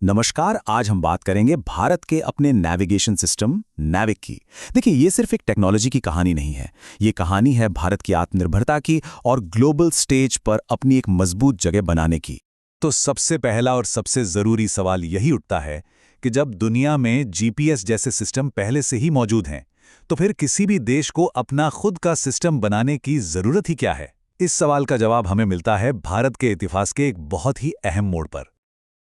नमस्कार। आज हम बात करेंगे भारत के अपने नेविगेशन सिस्टम नैविक की। देखिए, ये सिर्फ एक टेक्नोलॉजी की कहानी नहीं है। ये कहानी है भारत की आत्मनिर्भरता की और ग्लोबल स्टेज पर अपनी एक मजबूत जगह बनाने की। तो सबसे पहला और सबसे जरूरी सवाल यही उठता है कि जब दुनिया में जीपीएस जैसे सिस्टम पहले से ही मौजूद हैं, तो फिर किसी भी देश को अपना खुद का सिस्टम बनाने की जरूरत ही क्या है? इस सवाल का जवाब हमें मिलता है भारत के इतिहास के एक बहुत ही अहम मोड़ पर।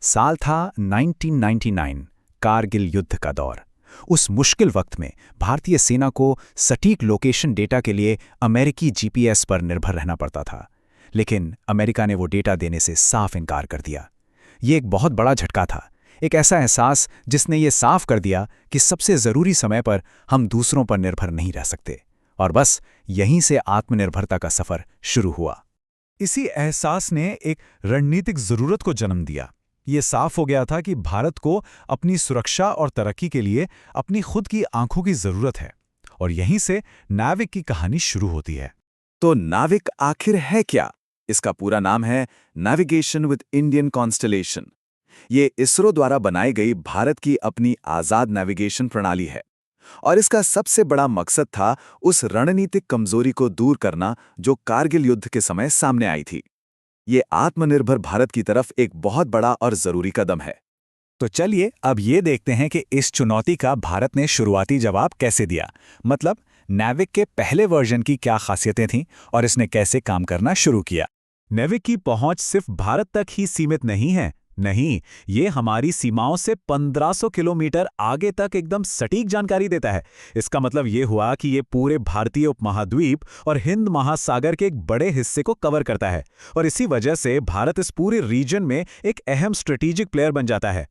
साल था 1999, कारगिल युद्ध का दौर। उस मुश्किल वक्त में भारतीय सेना को सटीक लोकेशन डेटा के लिए अमेरिकी जीपीएस पर निर्भर रहना पड़ता था। लेकिन अमेरिका ने वो डेटा देने से साफ इनकार कर दिया। ये एक बहुत बड़ा झटका था, एक ऐसा एहसास जिसने ये साफ कर दिया कि सबसे ज़रूरी समय पर हम दूसरों पर निर्भर नहीं रह सकते। और बस यहीं से आत्मनिर्भरता का सफ़र शुरू हुआ। इसी एहसास ने एक रणनीतिक जरूरत को जन्म दिया। ये साफ हो गया था कि भारत को अपनी सुरक्षा और तरक्की के लिए अपनी खुद की आंखों की जरूरत है। और यहीं से नाविक की कहानी शुरू होती है। तो नाविक आखिर है क्या? इसका पूरा नाम है नेविगेशन विद इंडियन कॉन्स्टलेशन। ये इसरो द्वारा बनाई गई भारत की अपनी आजाद नेविगेशन प्रणाली है। और इसका सबसे बड़ा मकसद था उस रणनीतिक कमजोरी को दूर करना जो कारगिल युद्ध के समय सामने आई थी। ये आत्मनिर्भर भारत की तरफ एक बहुत बड़ा और जरूरी कदम है। तो चलिए अब ये देखते हैं कि इस चुनौती का भारत ने शुरुआती जवाब कैसे दिया। मतलब नैविक के पहले वर्जन की क्या खासियतें थीं और इसने कैसे काम करना शुरू किया। नैविक की पहुंच सिर्फ भारत तक ही सीमित नहीं है। नहीं, ये हमारी सीमाओं से 1500 किलोमीटर आगे तक एकदम सटीक जानकारी देता है। इसका मतलब ये हुआ कि ये पूरे भारतीय उपमहाद्वीप और हिंद महासागर के एक बड़े हिस्से को कवर करता है। और इसी वजह से भारत इस पूरे रीजन में एक अहम स्ट्रेटेजिक प्लेयर बन जाता है।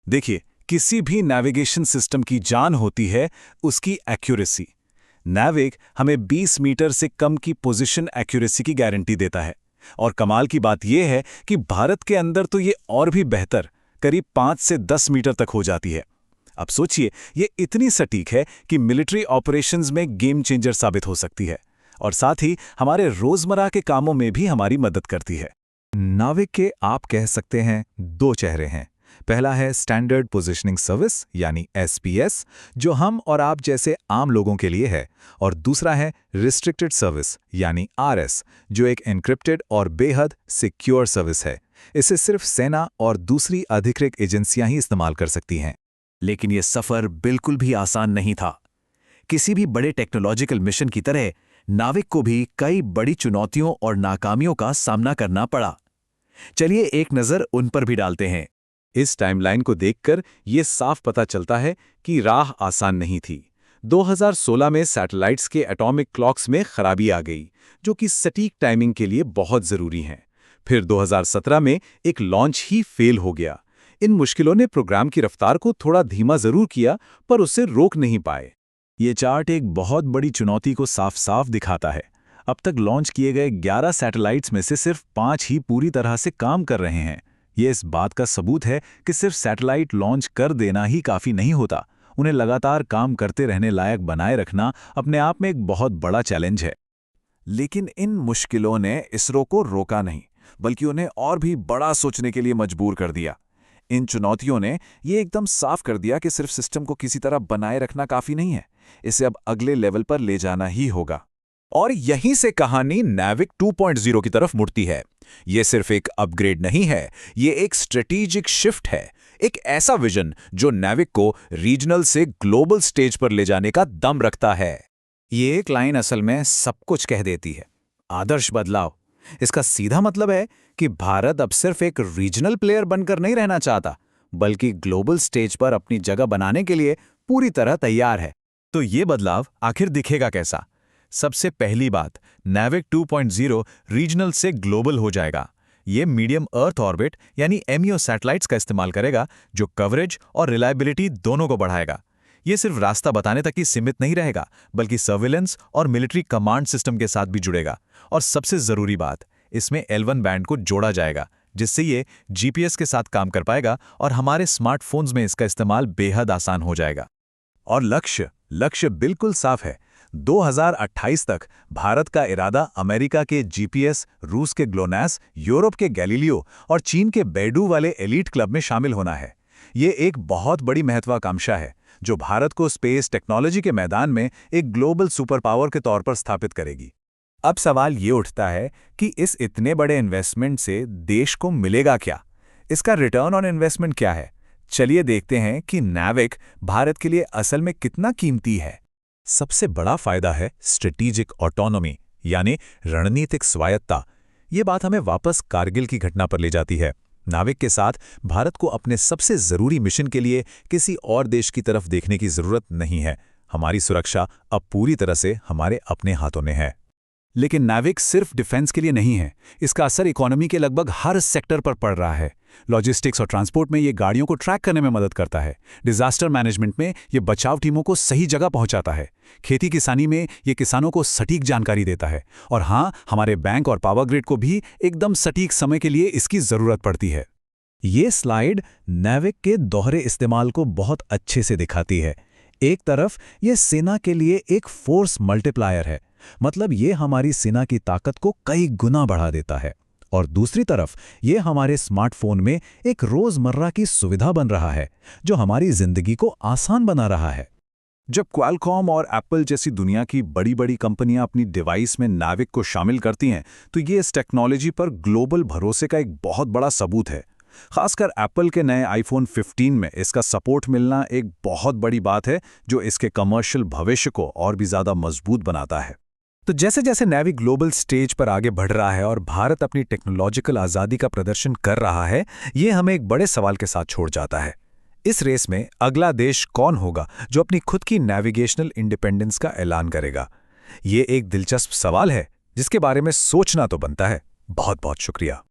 देखिए, किसी भी नेविगेशन सिस्टम की जान होती है उसकी एक्यूरेसी। नैविक हमें 20 मीटर से कम की पोजीशन एक्यूरेसी की गारंटी देता है। और कमाल की बात यह है कि भारत के अंदर तो ये और भी बेहतर, करीब 5 से 10 मीटर तक हो जाती है। अब सोचिए, ये इतनी सटीक है कि मिलिट्री ऑपरेशंस में गेम चेंजर साबित हो सकती है और साथ ही हमारे रोजमर्रा के कामों में भी हमारी मदद करती है। नाविक के आप कह सकते हैं 2 चेहरे हैं। पहला है स्टैंडर्ड पोजिशनिंग सर्विस यानी एसपीएस, जो हम और आप जैसे आम लोगों के लिए है। और दूसरा है रिस्ट्रिक्टेड सर्विस यानी आरएस, जो एक एन्क्रिप्टेड और बेहद सिक्योर सर्विस है। इसे सिर्फ सेना और दूसरी अधिकृत एजेंसियां ही इस्तेमाल कर सकती हैं। लेकिन ये सफ़र बिल्कुल भी आसान नहीं था। किसी भी बड़े टेक्नोलॉजिकल मिशन की तरह नाविक को भी कई बड़ी चुनौतियों और नाकामियों का सामना करना पड़ा। चलिए एक नज़र उन पर भी डालते हैं। इस टाइमलाइन को देखकर ये साफ पता चलता है कि राह आसान नहीं थी। 2016 में सैटेलाइट्स के एटॉमिक क्लॉक्स में खराबी आ गई, जो कि सटीक टाइमिंग के लिए बहुत ज़रूरी हैं। फिर 2017 में एक लॉन्च ही फेल हो गया। इन मुश्किलों ने प्रोग्राम की रफ्तार को थोड़ा धीमा ज़रूर किया, पर उसे रोक नहीं पाए। ये चार्ट एक बहुत बड़ी चुनौती को साफ साफ दिखाता है। अब तक लॉन्च किए गए 11 सैटेलाइट्स में से सिर्फ 5 ही पूरी तरह से काम कर रहे हैं। ये इस बात का सबूत है कि सिर्फ सैटेलाइट लॉन्च कर देना ही काफ़ी नहीं होता। उन्हें लगातार काम करते रहने लायक बनाए रखना अपने आप में एक बहुत बड़ा चैलेंज है। लेकिन इन मुश्किलों ने इसरो को रोका नहीं, बल्कि उन्हें और भी बड़ा सोचने के लिए मजबूर कर दिया। इन चुनौतियों ने ये एकदम साफ कर दिया कि सिर्फ सिस्टम को किसी तरह बनाए रखना काफ़ी नहीं है, इसे अब अगले लेवल पर ले जाना ही होगा। और यहीं से कहानी नैविक 2.0 की तरफ मुड़ती है। ये सिर्फ एक अपग्रेड नहीं है, ये एक स्ट्रेटेजिक शिफ्ट है। एक ऐसा विजन जो नैविक को रीजनल से ग्लोबल स्टेज पर ले जाने का दम रखता है। ये एक लाइन असल में सब कुछ कह देती है। आदर्श बदलाव। इसका सीधा मतलब है कि भारत अब सिर्फ एक रीजनल प्लेयर बनकर नहीं रहना चाहता, बल्कि ग्लोबल स्टेज पर अपनी जगह बनाने के लिए पूरी तरह तैयार है। तो ये बदलाव आखिर दिखेगा कैसा? सबसे पहली बात, नैविक 2.0 रीजनल से ग्लोबल हो जाएगा। ये मीडियम अर्थ ऑर्बिट यानी एमईओ सैटेलाइट्स का इस्तेमाल करेगा, जो कवरेज और रिलायबिलिटी दोनों को बढ़ाएगा। ये सिर्फ रास्ता बताने तक ही सीमित नहीं रहेगा, बल्कि सर्विलेंस और मिलिट्री कमांड सिस्टम के साथ भी जुड़ेगा। और सबसे ज़रूरी बात, इसमें L1 बैंड को जोड़ा जाएगा, जिससे ये जीपीएस के साथ काम कर पाएगा और हमारे स्मार्टफोन्स में इसका इस्तेमाल बेहद आसान हो जाएगा। और लक्ष्य बिल्कुल साफ है। 2028 तक भारत का इरादा अमेरिका के जीपीएस, रूस के ग्लोनास, यूरोप के गैलीलियो और चीन के बेडू वाले एलीट क्लब में शामिल होना है। ये एक बहुत बड़ी महत्वाकांक्षा है जो भारत को स्पेस टेक्नोलॉजी के मैदान में एक ग्लोबल सुपर पावर के तौर पर स्थापित करेगी। अब सवाल ये उठता है कि इस इतने बड़े इन्वेस्टमेंट से देश को मिलेगा क्या? इसका रिटर्न ऑन इन्वेस्टमेंट क्या है? चलिए देखते हैं कि NAVIC भारत के लिए असल में कितना कीमती है। सबसे बड़ा फायदा है स्ट्रेटेजिक ऑटोनॉमी, यानी रणनीतिक स्वायत्तता। ये बात हमें वापस कारगिल की घटना पर ले जाती है। नाविक के साथ भारत को अपने सबसे जरूरी मिशन के लिए किसी और देश की तरफ देखने की जरूरत नहीं है। हमारी सुरक्षा अब पूरी तरह से हमारे अपने हाथों में है। लेकिन नाविक सिर्फ डिफेंस के लिए नहीं है, इसका असर इकोनॉमी के लगभग हर सेक्टर पर पड़ रहा है। लॉजिस्टिक्स और ट्रांसपोर्ट में ये गाड़ियों को ट्रैक करने में मदद करता है। डिजास्टर मैनेजमेंट में ये बचाव टीमों को सही जगह पहुंचाता है। खेती किसानी में ये किसानों को सटीक जानकारी देता है। और हाँ, हमारे बैंक और पावर ग्रिड को भी एकदम सटीक समय के लिए इसकी जरूरत पड़ती है। ये स्लाइड नाविक के दोहरे इस्तेमाल को बहुत अच्छे से दिखाती है। एक तरफ ये सेना के लिए एक फोर्स मल्टीप्लायर है, मतलब ये हमारी सेना की ताकत को कई गुना बढ़ा देता है। और दूसरी तरफ ये हमारे स्मार्टफोन में एक रोजमर्रा की सुविधा बन रहा है, जो हमारी जिंदगी को आसान बना रहा है। जब क्वालकॉम और एप्पल जैसी दुनिया की बड़ी बड़ी कंपनियां अपनी डिवाइस में नाविक को शामिल करती हैं, तो ये इस टेक्नोलॉजी पर ग्लोबल भरोसे का एक बहुत बड़ा सबूत है। खासकर एप्पल के नए आईफोन 15 में इसका सपोर्ट मिलना एक बहुत बड़ी बात है, जो इसके कमर्शियल भविष्य को और भी ज़्यादा मजबूत बनाता है। तो जैसे जैसे नाविक ग्लोबल स्टेज पर आगे बढ़ रहा है और भारत अपनी टेक्नोलॉजिकल आज़ादी का प्रदर्शन कर रहा है, ये हमें एक बड़े सवाल के साथ छोड़ जाता है। इस रेस में अगला देश कौन होगा जो अपनी खुद की नेविगेशनल इंडिपेंडेंस का ऐलान करेगा? ये एक दिलचस्प सवाल है जिसके बारे में सोचना तो बनता है। बहुत बहुत शुक्रिया।